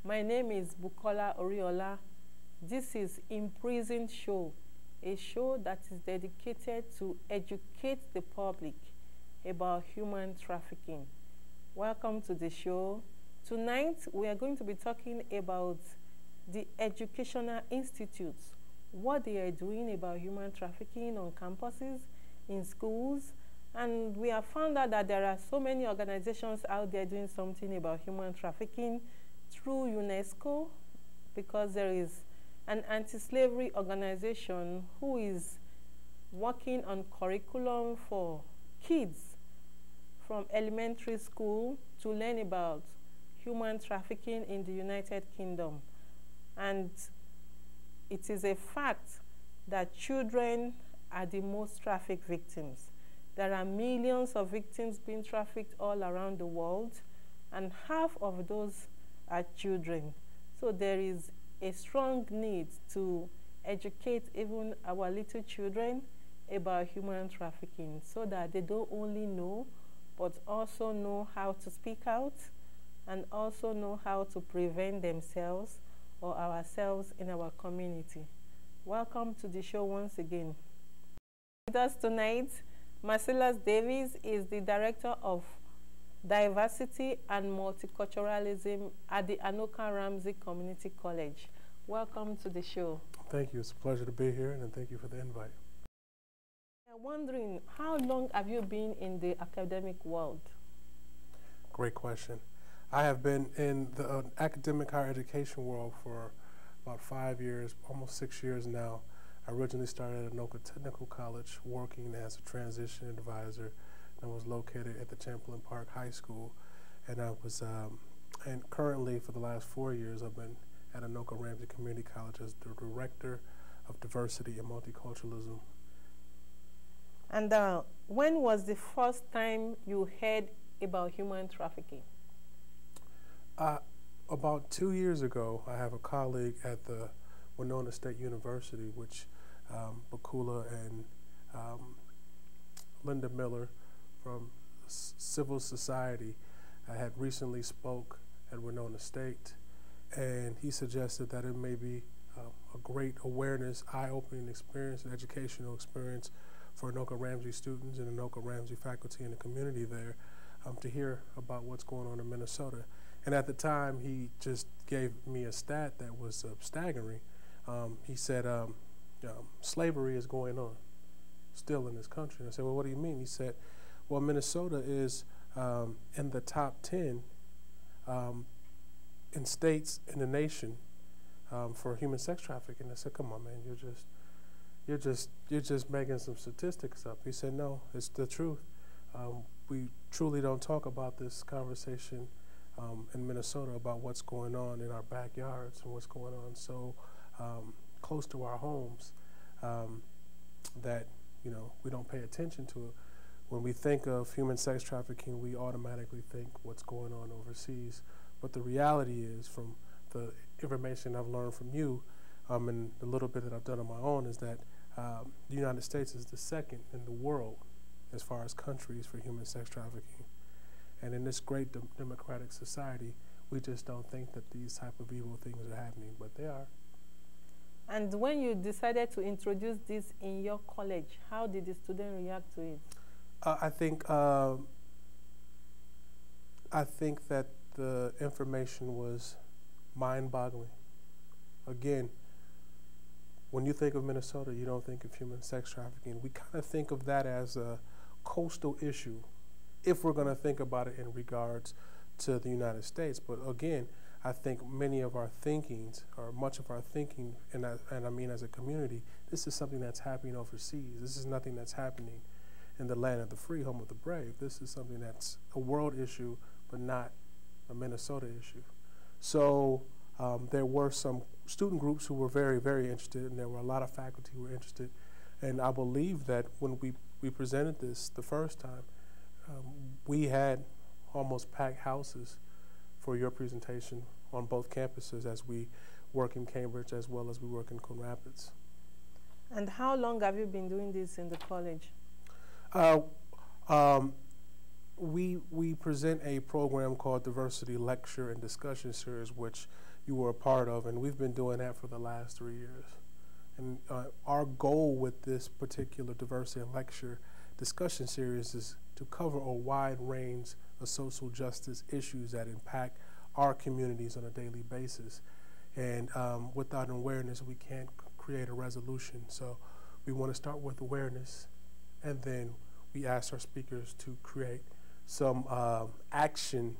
My name is Bukola Oriola. This is Imprisoned Show, a show that is dedicated to educate the public about human trafficking. Welcome to the show. Tonight, we are going to be talking about the educational institutes, what they are doing about human trafficking on campuses, in schools, and we have found out that there are so many organizations out there doing something about human trafficking through UNESCO, because there is an anti-slavery organization who is working on curriculum for kids from elementary school to learn about human trafficking in the United Kingdom. And it is a fact that children are the most trafficked victims. There are millions of victims being trafficked all around the world, and half of those are children. So there is a strong need to educate even our little children about human trafficking so that they don't only know, but also know how to speak out and also know how to prevent themselves or ourselves in our community. Welcome to the show once again. With us tonight, Marcellus Davis is the Director of Diversity and Multiculturalism at the Anoka Ramsey Community College. Welcome to the show. Thank you. It's a pleasure to be here, and thank you for the invite. I'm wondering, how long have you been in the academic world? Great question. I have been in the academic higher education world for about 5 years, almost 6 years now. I originally started at Anoka Technical College working as a transition advisor. I was located at the Champlain Park High School, and I was, and currently for the last 4 years, I've been at Anoka Ramsey Community College as the Director of Diversity and Multiculturalism. And when was the first time you heard about human trafficking? About 2 years ago, I have a colleague at the Winona State University, which Bakula and Linda Miller from Civil Society had recently spoke at Winona State, and he suggested that it may be a great awareness, eye-opening experience, an educational experience for Anoka Ramsey students and Anoka Ramsey faculty in the community there to hear about what's going on in Minnesota. And at the time, he just gave me a stat that was staggering. He said, slavery is going on still in this country. And I said, well, what do you mean? He said, well, Minnesota is in the top 10 in states in the nation for human sex trafficking. I said, come on, man, you're just making some statistics up. He said, no, it's the truth. We truly don't talk about this conversation in Minnesota about what's going on in our backyards and what's going on so close to our homes that we don't pay attention to it. When we think of human sex trafficking, we automatically think what's going on overseas. But the reality is, from the information I've learned from you and the little bit that I've done on my own, is that the United States is the second in the world as far as countries for human sex trafficking. And in this great democratic society, we just don't think that these type of evil things are happening, but they are. And when you decided to introduce this in your college, how did the students react to it? I think that the information was mind-boggling. Again, when you think of Minnesota, you don't think of human sex trafficking. We kind of think of that as a coastal issue, if we're going to think about it in regards to the United States. But again, I think many of our thinkings, or much of our thinking, and I mean as a community, this is something that's happening overseas. This is nothing that's happening in the land of the free, home of the brave. This is something that's a world issue, but not a Minnesota issue. So there were some student groups who were very, very interested, and there were a lot of faculty who were interested. And I believe that when we presented this the first time, we had almost packed houses for your presentation on both campuses as we work in Cambridge as well as we work in Coon Rapids. And how long have you been doing this in the college? we present a program called Diversity Lecture and Discussion Series, which you were a part of, and we've been doing that for the last 3 years. And our goal with this particular Diversity and Lecture Discussion Series is to cover a wide range of social justice issues that impact our communities on a daily basis. And without awareness, we can't create a resolution. So we want to start with awareness, and then we ask our speakers to create some action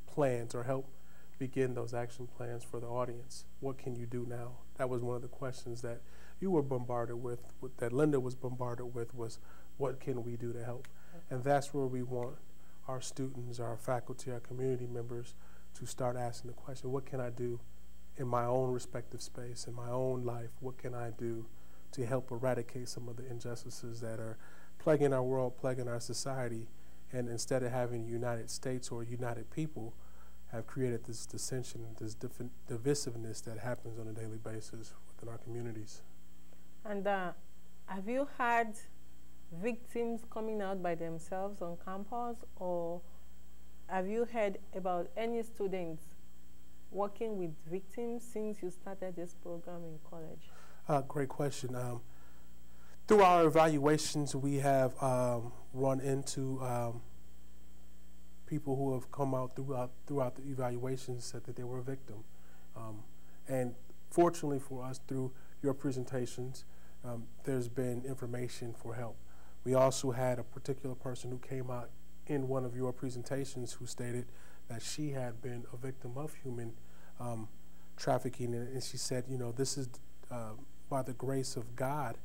plans or help begin those action plans for the audience. What can you do now? That was one of the questions that you were bombarded with that Linda was bombarded with, was what can we do to help? And that's where we want our students, our faculty, our community members to start asking the question, what can I do in my own respective space, in my own life? What can I do to help eradicate some of the injustices that are plaguing our world, plaguing our society? And instead of having United States or united people, have created this dissension, this divisiveness that happens on a daily basis within our communities. And have you had victims coming out by themselves on campus, or have you heard about any students working with victims since you started this program in college? Great question. Through our evaluations, we have run into people who have come out throughout the evaluations, said that they were a victim. And fortunately for us, through your presentations, there's been information for help. We also had a particular person who came out in one of your presentations who stated that she had been a victim of human trafficking, and she said, you know, this is by the grace of God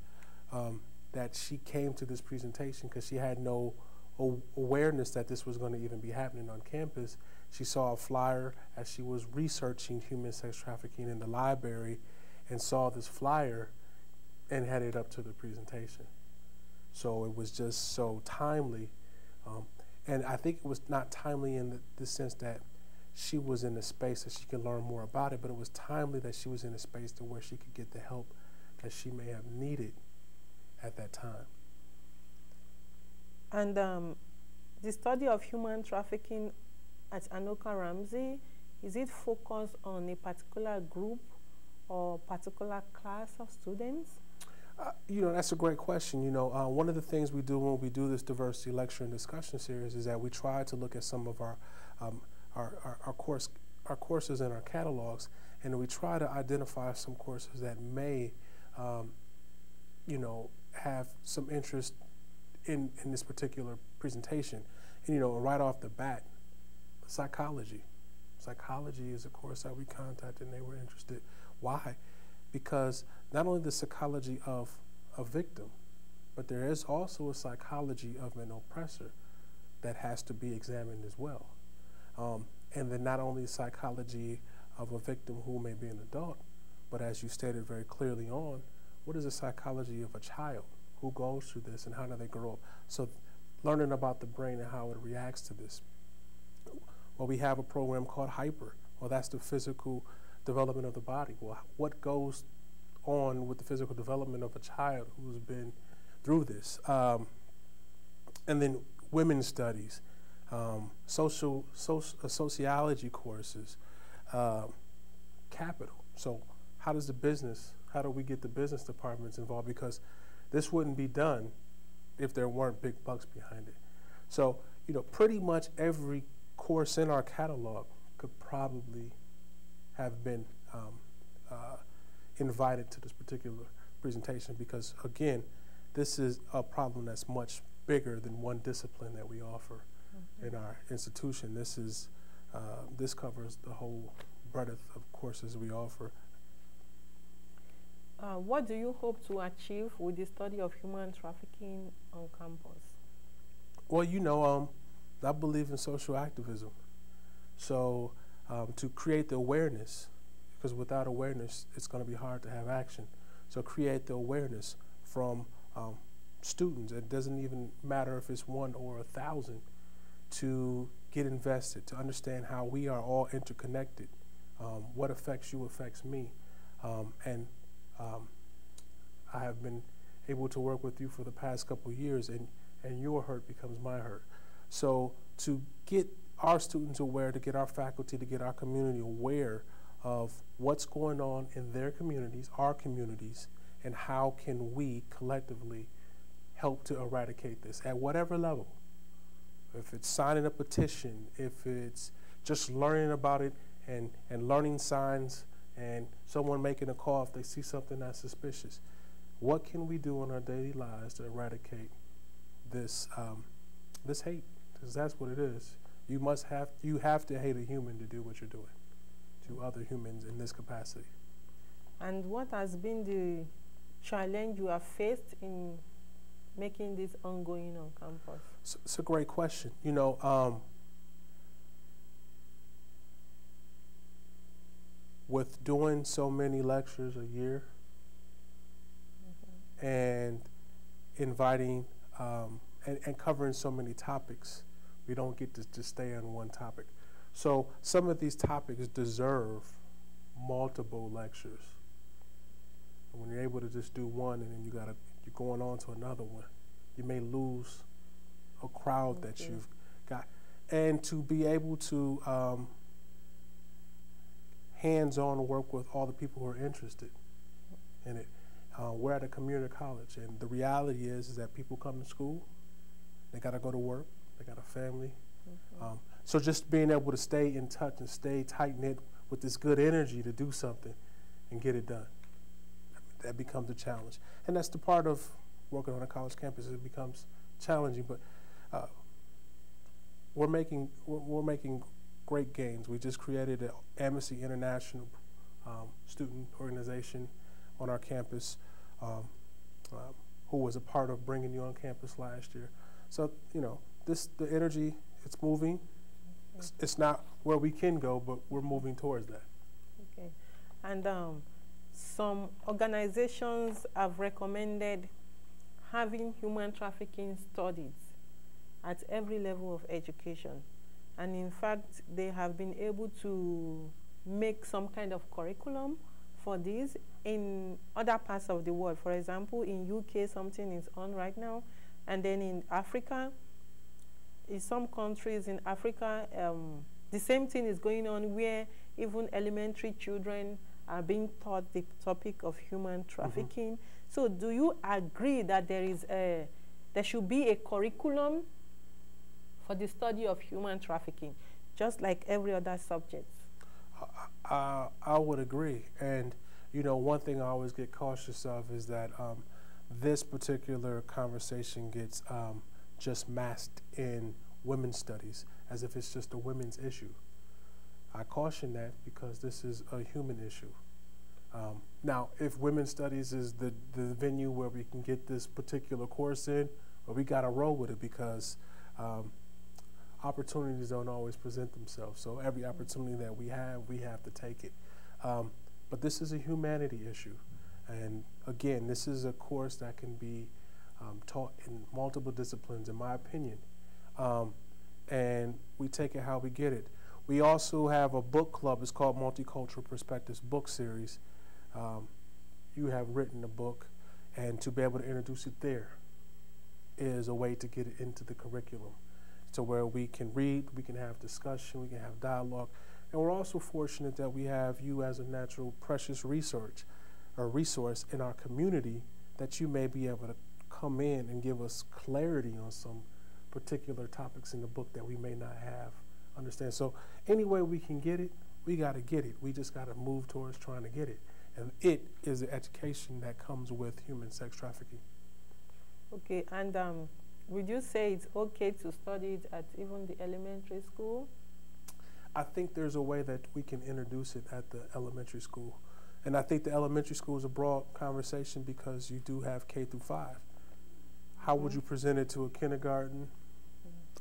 that she came to this presentation, because she had no awareness that this was going to even be happening on campus. She saw a flyer as she was researching human sex trafficking in the library, and saw this flyer and headed up to the presentation. So it was just so timely. And I think it was not timely in the sense that she was in a space that she could learn more about it, but it was timely that she was in a space to where she could get the help that she may have needed at that time. And the study of human trafficking at Anoka Ramsey, is it focused on a particular group or particular class of students? You know, that's a great question. You know, one of the things we do when we do this diversity lecture and discussion series is that we try to look at some of our courses in our catalogs, and we try to identify some courses that may, you know, have some interest in this particular presentation. And, you know, right off the bat, psychology. Psychology is a course that we contacted, and they were interested. Why? Because not only the psychology of a victim, but there is also a psychology of an oppressor that has to be examined as well. And then not only psychology of a victim who may be an adult, but as you stated very clearly on, what is the psychology of a child who goes through this and how do they grow up? So learning about the brain and how it reacts to this. Well, we have a program called Hyper. Well, that's the physical development of the body. Well, what goes on with the physical development of a child who's been through this? And then women's studies, sociology courses, capital. So how do we get the business departments involved? Because this wouldn't be done if there weren't big bucks behind it. So, you know, pretty much every course in our catalog could probably have been invited to this particular presentation, because again, this is a problem that's much bigger than one discipline that we offer in our institution. This covers the whole breadth of courses we offer. What do you hope to achieve with the study of human trafficking on campus? Well, you know, I believe in social activism. So to create the awareness, because without awareness, it's going to be hard to have action. So create the awareness from students. It doesn't even matter if it's 1 or 1,000, to get invested, to understand how we are all interconnected. What affects you affects me. And I have been able to work with you for the past couple of years, and your hurt becomes my hurt. So to get our students aware, to get our faculty, to get our community aware of what's going on in their communities, our communities, and how can we collectively help to eradicate this at whatever level. If it's signing a petition, if it's just learning about it and learning signs and someone making a call if they see something that's suspicious. What can we do in our daily lives to eradicate this this hate? Because that's what it is. You have to hate a human to do what you're doing to other humans in this capacity. And what has been the challenge you have faced in making this ongoing on campus? So it's a great question. You know, with doing so many lectures a year and inviting and covering so many topics, we don't get to just stay on one topic. So some of these topics deserve multiple lectures. And when you're able to just do one and then you're going on to another one, you may lose a crowd that you've got. And to be able to hands-on work with all the people who are interested in it. We're at a community college, and the reality is that people come to school, they got to go to work, they got a family. So just being able to stay in touch and stay tight-knit with this good energy to do something and get it done, that becomes a challenge. And that's the part of working on a college campus. It becomes challenging, but we're making great gains. We just created an Amnesty International student organization on our campus, who was a part of bringing you on campus last year. So, you know, the energy, it's moving. It's not where we can go, but we're moving towards that. Okay. And some organizations have recommended having human trafficking studied at every level of education. And in fact, they have been able to make some kind of curriculum for this in other parts of the world. For example, in UK, something is on right now. And then in Africa, in some countries in Africa, the same thing is going on where even elementary children are being taught the topic of human trafficking. So do you agree that there should be a curriculum for the study of human trafficking, just like every other subject? I would agree. And, you know, one thing I always get cautious of is that this particular conversation gets just masked in women's studies as if it's just a women's issue. I caution that because this is a human issue. Now, if women's studies is the venue where we can get this particular course in, well, we got to roll with it because opportunities don't always present themselves. So every opportunity that we have to take it. But this is a humanity issue. And again, this is a course that can be taught in multiple disciplines, in my opinion. And we take it how we get it. We also have a book club. It's called Multicultural Perspectives Book Series. You have written a book, and to be able to introduce it there is a way to get it into the curriculum. So where we can read, we can have discussion, we can have dialogue. And we're also fortunate that we have you as a natural precious resource in our community that you may be able to come in and give us clarity on some particular topics in the book that we may not have understand. So any way we can get it, we got to get it. We just got to move towards trying to get it. And it is the education that comes with human sex trafficking. Okay, and would you say it's okay to study it at even the elementary school? I think there's a way that we can introduce it at the elementary school. And I think the elementary school is a broad conversation because you do have K through 5. How would you present it to a kindergarten?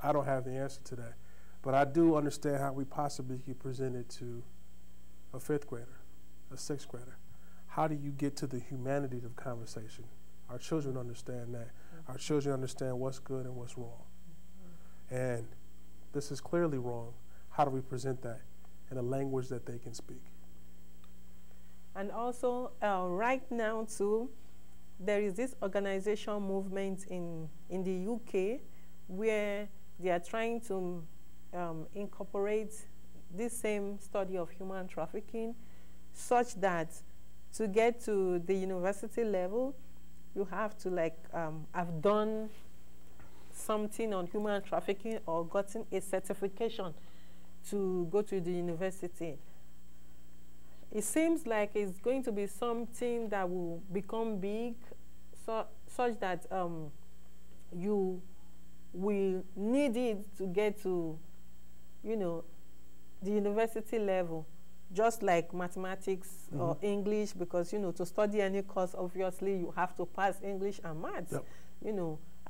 I don't have the answer to that. But I do understand how we possibly could present it to a 5th grader, a 6th grader. How do you get to the humanity of conversation? Our children understand that. Our children understand what's good and what's wrong. And this is clearly wrong. How do we present that in a language that they can speak? And also, right now, too, there is this organization movement in the UK where they are trying to incorporate this same study of human trafficking such that to get to the university level, you have to have done something on human trafficking or gotten a certification to go to the university. It seems like it's going to be something that will become big, such that you will need it to get to, the university level, just like mathematics or English, because, to study any course, obviously, you have to pass English and maths,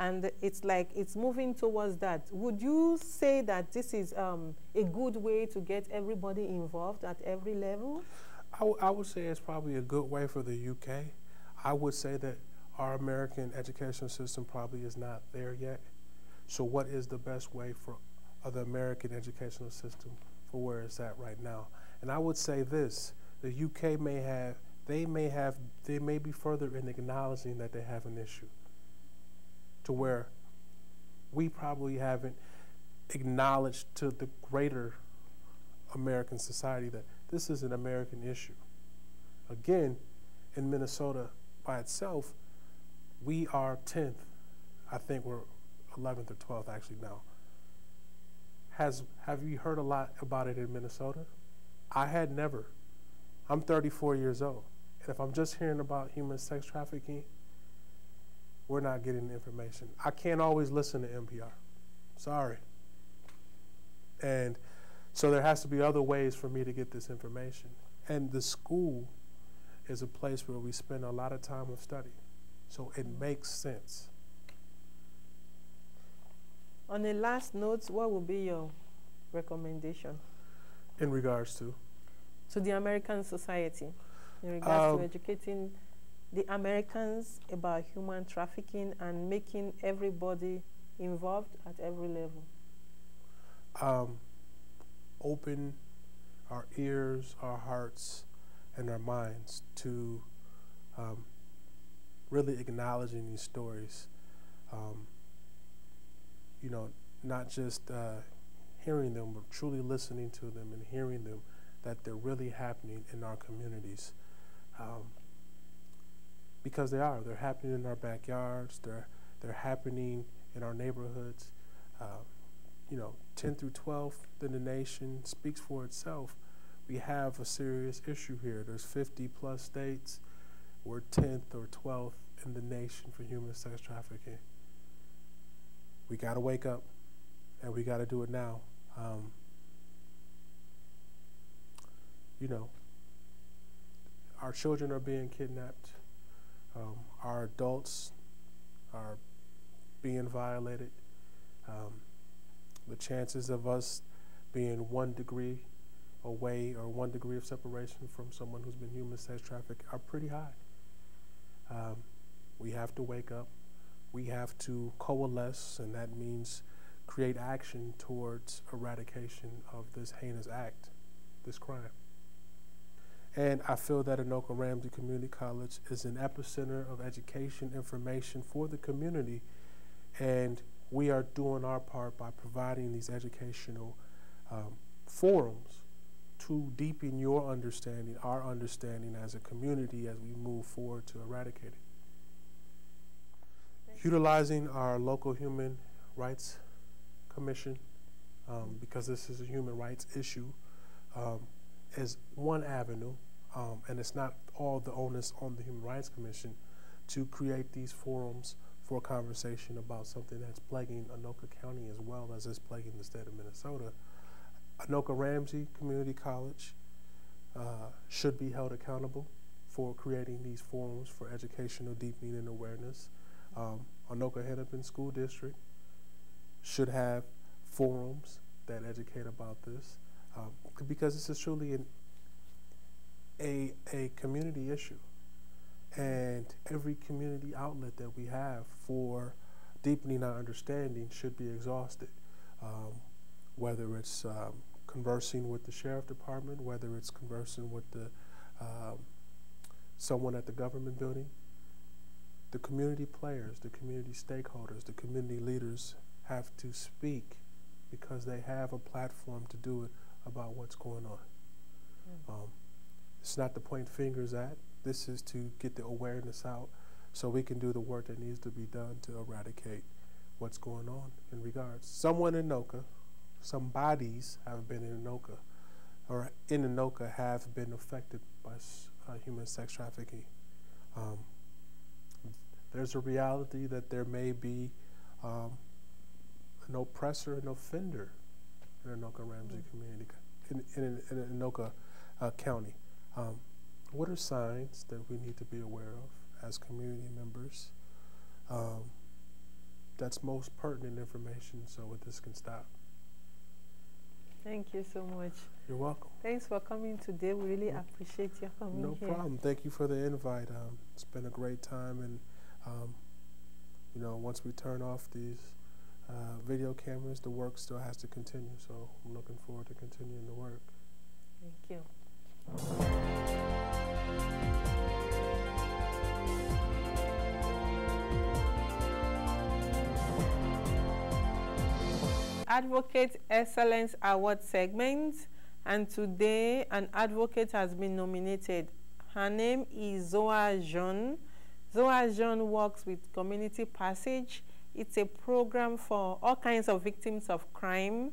and it's like it's moving towards that. Would you say that this is a good way to get everybody involved at every level? I would say it's probably a good way for the UK. I would say that our American education system probably is not there yet. So what is the best way for the American educational system for where it's at right now? And I would say this: the UK they may be further in acknowledging that they have an issue, to where we probably haven't acknowledged to the greater American society that this is an American issue. Again, in Minnesota by itself, we are 10th. I think we're 11th or 12th actually now. Have you heard a lot about it in Minnesota? I had never. I'm 34 years old. And if I'm just hearing about human sex trafficking, we're not getting the information. I can't always listen to NPR. Sorry. And so there has to be other ways for me to get this information. And the school is a place where we spend a lot of time of study. So it makes sense. On the last note, what would be your recommendation? In regards to? To the American society, in regards to educating the Americans about human trafficking and making everybody involved at every level. Open our ears, our hearts, and our minds to really acknowledging these stories. Not just hearing them, but truly listening to them and hearing them, that they're really happening in our communities. Because they're happening in our backyards, they're happening in our neighborhoods. 10 through 12th in the nation speaks for itself. We have a serious issue here. There's 50 plus states. We're 10th or 12th in the nation for human sex trafficking. We got to wake up, and we got to do it now. Our children are being kidnapped. Our adults are being violated. The chances of us being 1 degree away or 1 degree of separation from someone who's been human sex trafficked are pretty high. We have to wake up. We have to coalesce, and that means create action towards eradication of this heinous act, this crime. And I feel that Anoka Ramsey Community College is an epicenter of education, information for the community, and we are doing our part by providing these educational forums to deepen your understanding, our understanding as a community as we move forward to eradicate it. Utilizing our local human rights commission, because this is a human rights issue, is one avenue, and it's not all the onus on the Human Rights Commission to create these forums for conversation about something that's plaguing Anoka County as well as it's plaguing the state of Minnesota. Anoka Ramsey Community College should be held accountable for creating these forums for educational deepening and awareness. Anoka Hennepin School District should have forums that educate about this, because this is truly a community issue. And every community outlet that we have for deepening our understanding should be exhausted, whether it's conversing with the sheriff department, whether it's conversing with the someone at the government building. The community players, the community stakeholders, the community leaders have to speak because they have a platform to do it about what's going on. It's not to point fingers at. This is to get the awareness out so we can do the work that needs to be done to eradicate what's going on in regards. Someone in Anoka, some bodies have been in Anoka, or in Anoka have been affected by human sex trafficking. There's a reality that there may be an oppressor, an offender in Anoka Ramsey Community, in Anoka County. What are signs that we need to be aware of as community members? That's most pertinent information so this can stop. Thank you so much. You're welcome. Thanks for coming today. We really appreciate your coming here. No problem. Thank you for the invite. It's been a great time, and you know, once we turn off these video cameras, the work still has to continue. So I'm looking forward to continuing the work. Thank you. Advocate Excellence Award segment, and today an advocate has been nominated. Her name is Zoa Jean. Zoa Jean works with Community Passage. It's a program for all kinds of victims of crime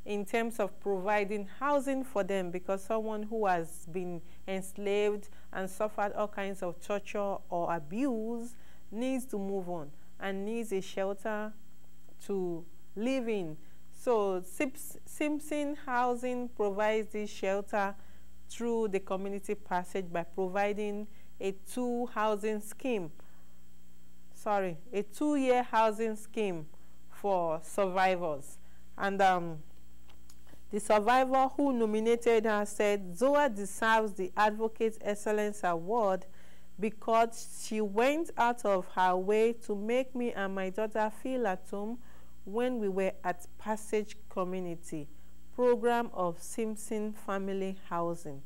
in terms of providing housing for them, because someone who has been enslaved and suffered all kinds of torture or abuse needs to move on and needs a shelter to live in. So Simpson Housing provides this shelter through the Community Passage by providing a two-year housing scheme for survivors. And the survivor who nominated her said, Zoa deserves the Advocate Excellence Award because she went out of her way to make me and my daughter feel at home when we were at Passage Community Program of Simpson Family Housing.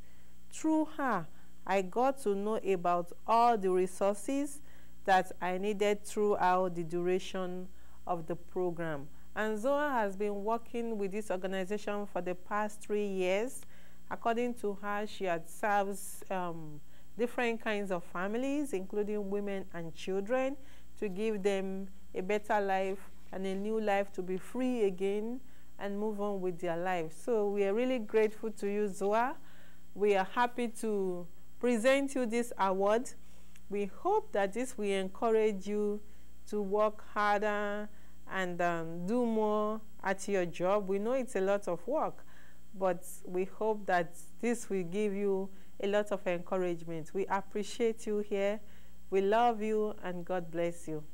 Through her, I got to know about all the resources that I needed throughout the duration of the program. And Zoa has been working with this organization for the past 3 years. According to her, she had served different kinds of families, including women and children, to give them a better life and a new life to be free again and move on with their lives. So we are really grateful to you, Zoa. We are happy to present you this award. We hope that this will encourage you to work harder and do more at your job. We know it's a lot of work, but we hope that this will give you a lot of encouragement. We appreciate you here. We love you, and God bless you.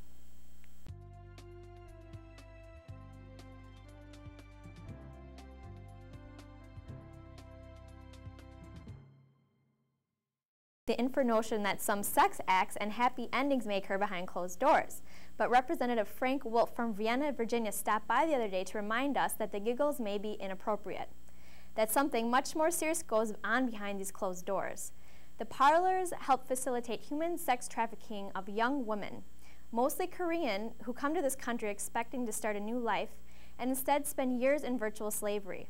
The info notion that some sex acts and happy endings may occur behind closed doors. But Representative Frank Wolf from Vienna, Virginia stopped by the other day to remind us that the giggles may be inappropriate. That something much more serious goes on behind these closed doors. The parlors help facilitate human sex trafficking of young women, mostly Korean, who come to this country expecting to start a new life and instead spend years in virtual slavery,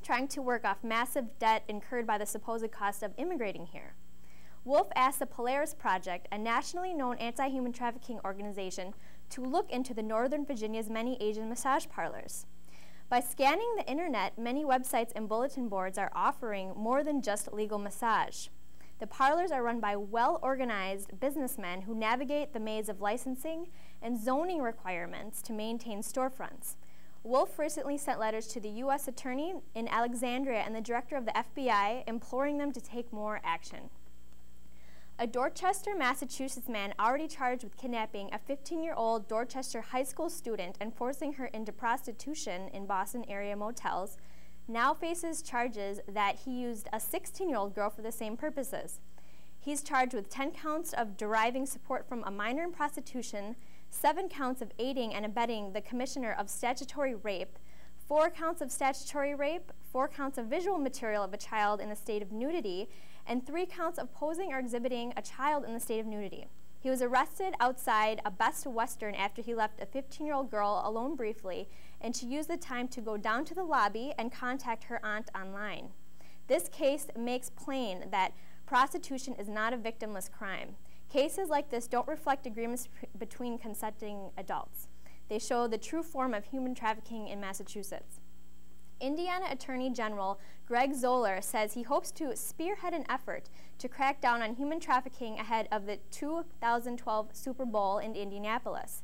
trying to work off massive debt incurred by the supposed cost of immigrating here. Wolf asked the Polaris Project, a nationally known anti-human trafficking organization, to look into the Northern Virginia's many Asian massage parlors. By scanning the internet, many websites and bulletin boards are offering more than just legal massage. The parlors are run by well-organized businessmen who navigate the maze of licensing and zoning requirements to maintain storefronts. Wolf recently sent letters to the U.S. Attorney in Alexandria and the Director of the FBI, imploring them to take more action. A Dorchester, Massachusetts man already charged with kidnapping a 15-year-old Dorchester high school student and forcing her into prostitution in Boston area motels now faces charges that he used a 16-year-old girl for the same purposes. He's charged with 10 counts of deriving support from a minor in prostitution, 7 counts of aiding and abetting the commissioner of statutory rape, 4 counts of statutory rape, 4 counts of visual material of a child in a state of nudity, and 3 counts of posing or exhibiting a child in the state of nudity. He was arrested outside a Best Western after he left a 15-year-old girl alone briefly, and she used the time to go down to the lobby and contact her aunt online. This case makes plain that prostitution is not a victimless crime. Cases like this don't reflect agreements between consenting adults. They show the true form of human trafficking in Massachusetts. Indiana Attorney General Greg Zoller says he hopes to spearhead an effort to crack down on human trafficking ahead of the 2012 Super Bowl in Indianapolis.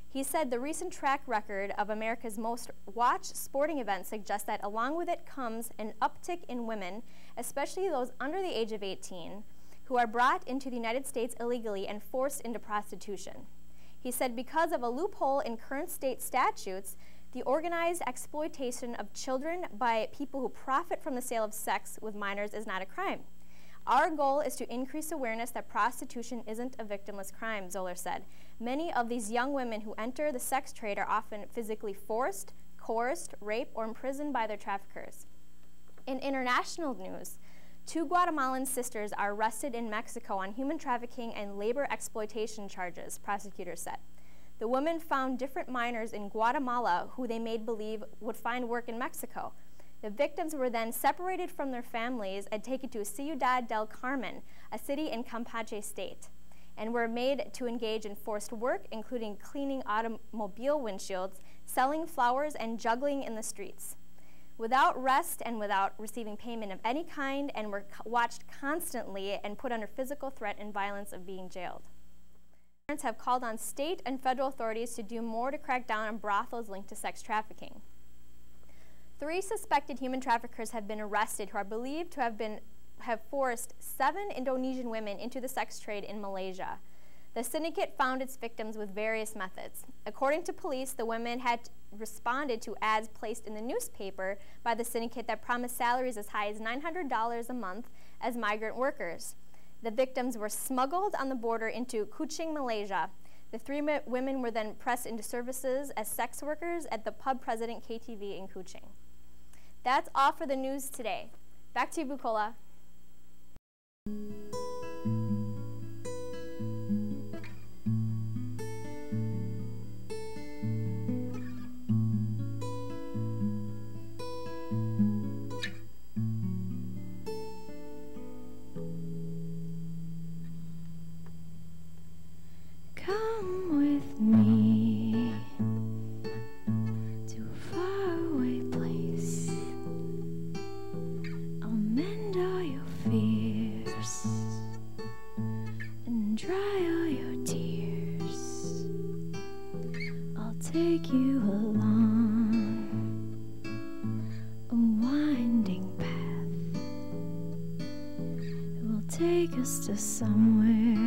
He said the recent track record of America's most watched sporting events suggests that along with it comes an uptick in women, especially those under the age of 18, who are brought into the United States illegally and forced into prostitution. He said because of a loophole in current state statutes, the organized exploitation of children by people who profit from the sale of sex with minors is not a crime. Our goal is to increase awareness that prostitution isn't a victimless crime, Zoller said. Many of these young women who enter the sex trade are often physically forced, coerced, raped, or imprisoned by their traffickers. In international news, 2 Guatemalan sisters are arrested in Mexico on human trafficking and labor exploitation charges, prosecutors said. The women found different minors in Guatemala who they made believe would find work in Mexico. The victims were then separated from their families and taken to Ciudad del Carmen, a city in Campeche state, and were made to engage in forced work, including cleaning automobile windshields, selling flowers, and juggling in the streets. Without rest and without receiving payment of any kind, and were watched constantly and put under physical threat and violence of being jailed. Parents have called on state and federal authorities to do more to crack down on brothels linked to sex trafficking. 3 suspected human traffickers have been arrested who are believed to have forced 7 Indonesian women into the sex trade in Malaysia. The syndicate found its victims with various methods. According to police, the women had responded to ads placed in the newspaper by the syndicate that promised salaries as high as $900 a month as migrant workers. The victims were smuggled on the border into Kuching, Malaysia. The 3 women were then pressed into services as sex workers at the pub President KTV in Kuching. That's all for the news today. Back to you, Bukola. Come with me to a faraway place. I'll mend all your fears and dry all your tears. I'll take you along a winding path. It will take us to somewhere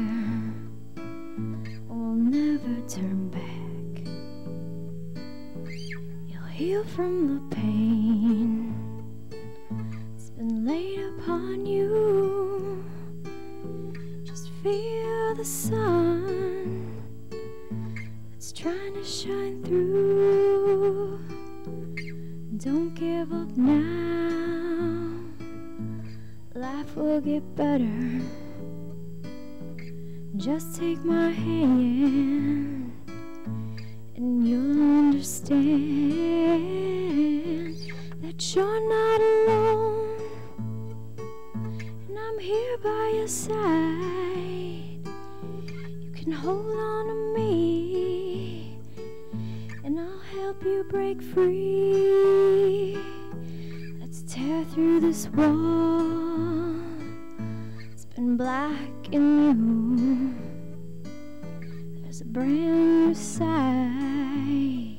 never turn back. You'll heal from the pain that's been laid upon you. Just feel the sun that's trying to shine through. Don't give up now. Life will get better. Just take my hand and you'll understand that you're not alone, and I'm here by your side. You can hold on to me and I'll help you break free. Let's tear through this wall. It's been black in you. There's a brand new side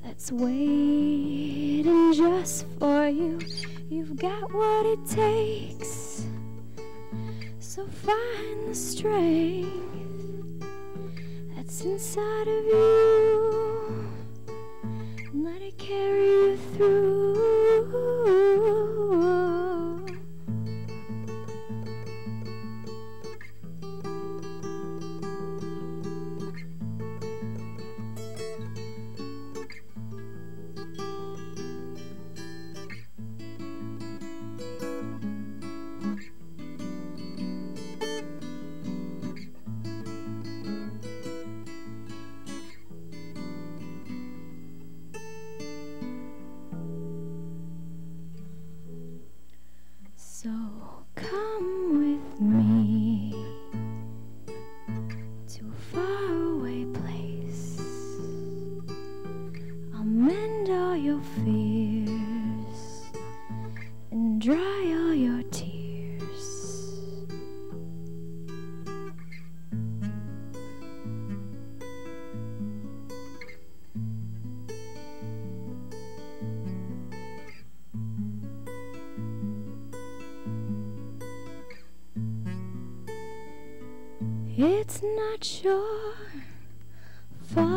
that's waiting just for you. You've got what it takes, so find the strength that's inside of you and let it carry you through. It's not your fault.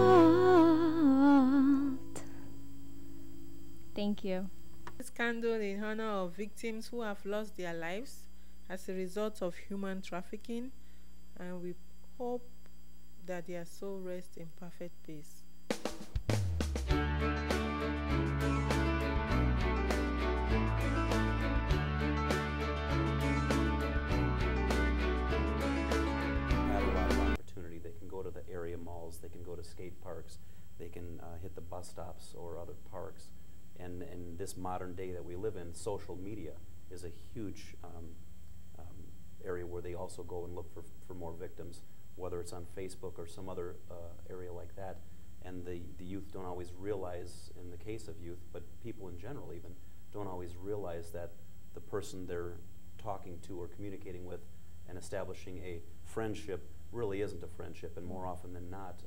Thank you. This candle in honor of victims who have lost their lives as a result of human trafficking, and we hope that their soul rests in perfect peace. To the area malls, they can go to skate parks, they can hit the bus stops or other parks. And in this modern day that we live in, social media is a huge area where they also go and look for more victims, whether it's on Facebook or some other area like that. And the youth don't always realize, in the case of youth, but people in general even, don't always realize that the person they're talking to or communicating with and establishing a friendship really isn't a friendship, and more often than not,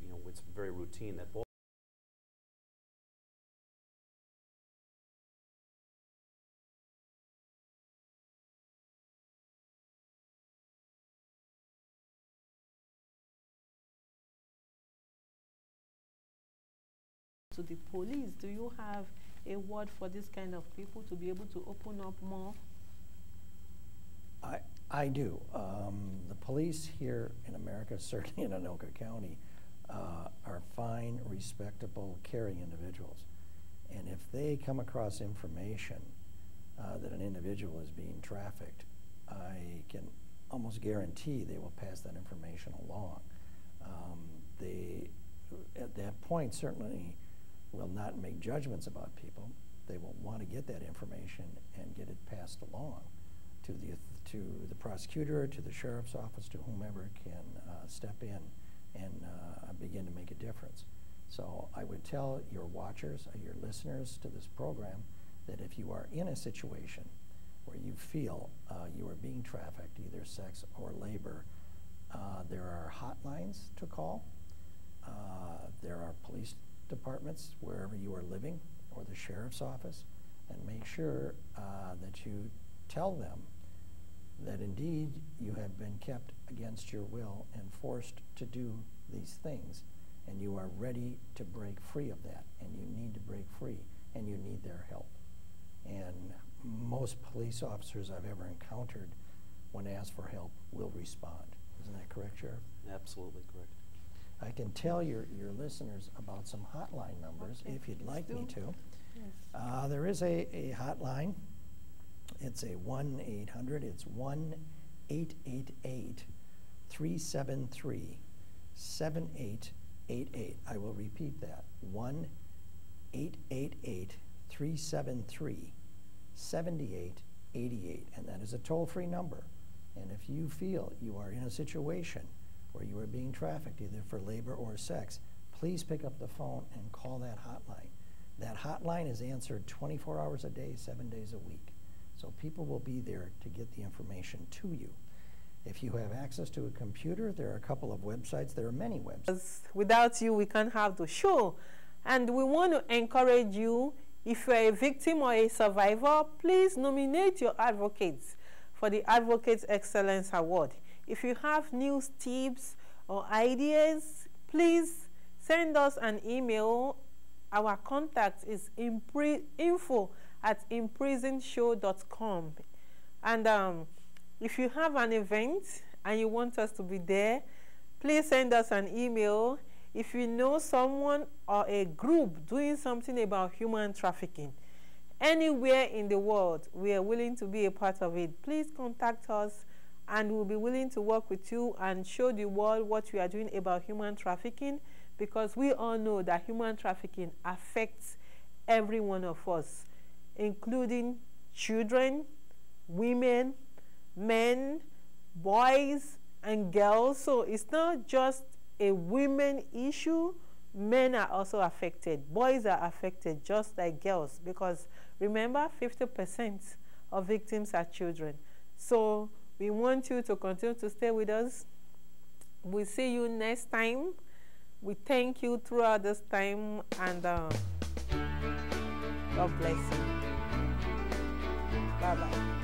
you know, it's very routine that both to the police. Do you have a word for this kind of people to be able to open up more? I do. The police here in America, certainly in Anoka County, are fine, respectable, caring individuals. And if they come across information that an individual is being trafficked, I can almost guarantee they will pass that information along. They, at that point, certainly will not make judgments about people. They will want to get that information and get it passed along to the prosecutor, to the sheriff's office, to whomever can step in and begin to make a difference. So I would tell your watchers, your listeners to this program, that if you are in a situation where you feel you are being trafficked, either sex or labor, there are hotlines to call. There are police departments wherever you are living, or the sheriff's office, and make sure that you tell them that indeed you have been kept against your will and forced to do these things, and you are ready to break free of that, and you need to break free, and you need their help. And most police officers I've ever encountered, when asked for help, will respond. Isn't that correct, Sheriff? Absolutely correct. I can tell your listeners about some hotline numbers, okay, if you'd like me to. Yes. There is a hotline. It's a 1-800, it's 1-888-373-7888. I will repeat that, 1-888-373-7888, and that is a toll-free number. And if you feel you are in a situation where you are being trafficked, either for labor or sex, please pick up the phone and call that hotline. That hotline is answered 24 hours a day, 7 days a week. So people will be there to get the information to you. If you have access to a computer, there are a couple of websites. There are many websites. Without you, we can't have the show. And we want to encourage you, if you're a victim or a survivor, please nominate your advocates for the Advocates Excellence Award. If you have news, tips, or ideas, please send us an email. Our contact is info@imprisonedshow.com. And if you have an event and you want us to be there, please send us an email. If you know someone or a group doing something about human trafficking, anywhere in the world, we are willing to be a part of it. Please contact us, and we'll be willing to work with you and show the world what we are doing about human trafficking, because we all know that human trafficking affects every one of us, including children, women, men, boys, and girls. So it's not just a women issue. Men are also affected. Boys are affected just like girls, because remember, 50% of victims are children. So we want you to continue to stay with us. We'll see you next time. We thank you throughout this time, and God bless you. Bye-bye.